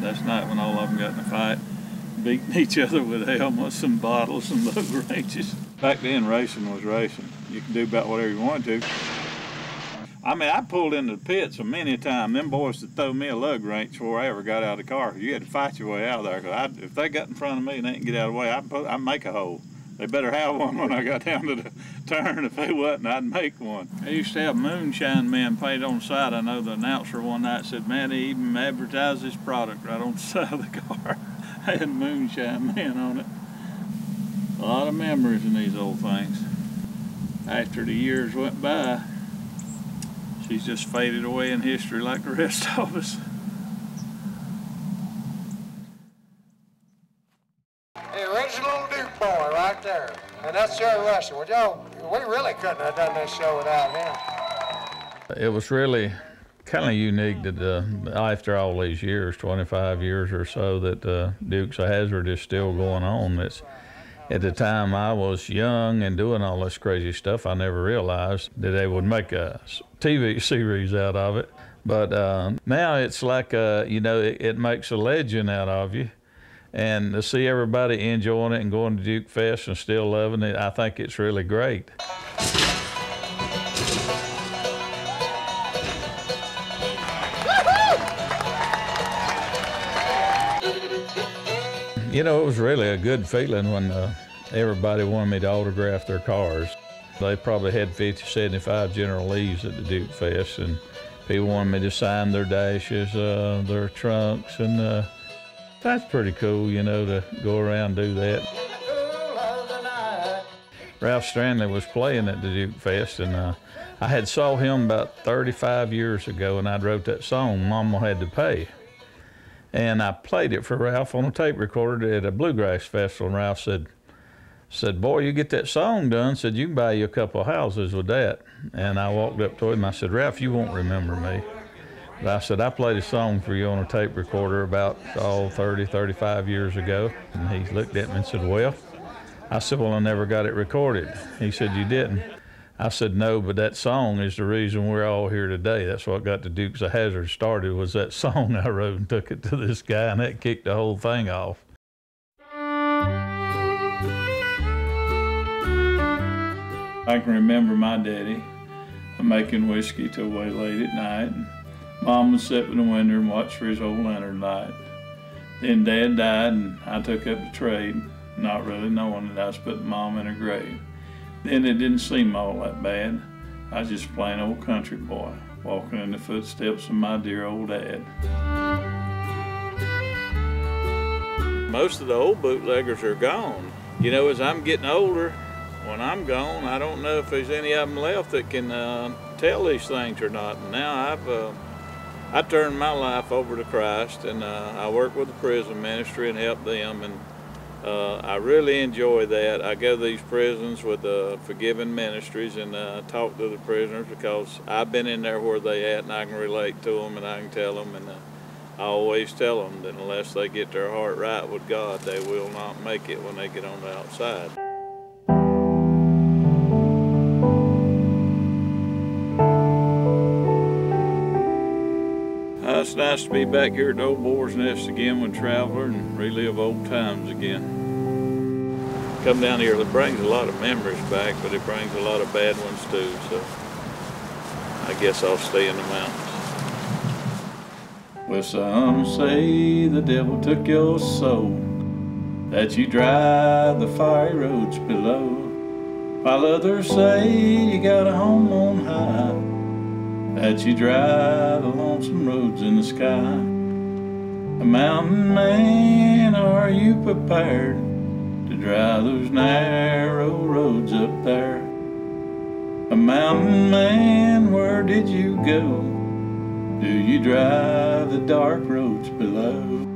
that's night when all of them got in a fight, beating each other with helmets and bottles and lug wrenches. Back then, racing was racing. You could do about whatever you wanted to. I mean, I pulled into the pits a many times. Them boys would throw me a lug wrench before I ever got out of the car. You had to fight your way out of there. Cause if they got in front of me and they didn't get out of the way, I'd make a hole. They better have one when I got down to the turn. If they wasn't, I'd make one. They used to have moonshine men painted on the side. I know the announcer one night said, man, he even advertised this product right on the side of the car. They had moonshine men on it. A lot of memories in these old things. After the years went by, she's just faded away in history like the rest of us. The original Duke boy right there. And that's Jerry Russell. Well, we really couldn't have done this show without him. It was really kind of unique that after all these years, 25 years or so, that Dukes of Hazzard is still going on. At the time I was young and doing all this crazy stuff, I never realized that they would make a TV series out of it. But now it's like, it makes a legend out of you. And to see everybody enjoying it and going to Duke Fest and still loving it, I think it's really great. You know, it was really a good feeling when everybody wanted me to autograph their cars. They probably had 50, 75 General Lees at the Duke Fest, and people wanted me to sign their dashes, their trunks, and that's pretty cool, you know, to go around and do that. Ralph Stanley was playing at the Duke Fest, and I had saw him about 35 years ago, and I'd wrote that song, Mama Had to Pay. And I played it for Ralph on a tape recorder at a bluegrass festival, and Ralph said, boy, you get that song done, said, you can buy you a couple of houses with that. And I walked up to him, I said, Ralph, you won't remember me. But I said, I played a song for you on a tape recorder about 30, 35 years ago. And he looked at me and said, well, I said, well, I never got it recorded. He said, you didn't? I said, no, but that song is the reason we're all here today. That's what got the Dukes of Hazzard started, was that song I wrote and took it to this guy, and that kicked the whole thing off. I can remember my daddy making whiskey till way late at night. And Mom would sit in the window and watch for his old lantern light. Then Dad died, and I took up the trade, not really knowing that I was putting Mom in her grave. Then it didn't seem all that bad. I was just a plain old country boy, walking in the footsteps of my dear old dad. Most of the old bootleggers are gone. You know, as I'm getting older, when I'm gone, I don't know if there's any of them left that can tell these things or not. And now I turned my life over to Christ, and I work with the prison ministry and help them, and I really enjoy that. I go to these prisons with Forgiving Ministries and talk to the prisoners, because I've been in there where they at, and I can relate to them, and I can tell them, and I always tell them that unless they get their heart right with God, they will not make it when they get on the outside. It's nice to be back here at the Old Boar's Nest again with Traveler and relive old times again. Come down here, it brings a lot of memories back, but it brings a lot of bad ones too, so I guess I'll stay in the mountains. Well, some say the devil took your soul, that you drive the fiery roads below, while others say you got a home on high, that you drive the lonesome roads in the sky. A mountain man, are you prepared to drive those narrow roads up there? A mountain man, where did you go? Do you drive the dark roads below?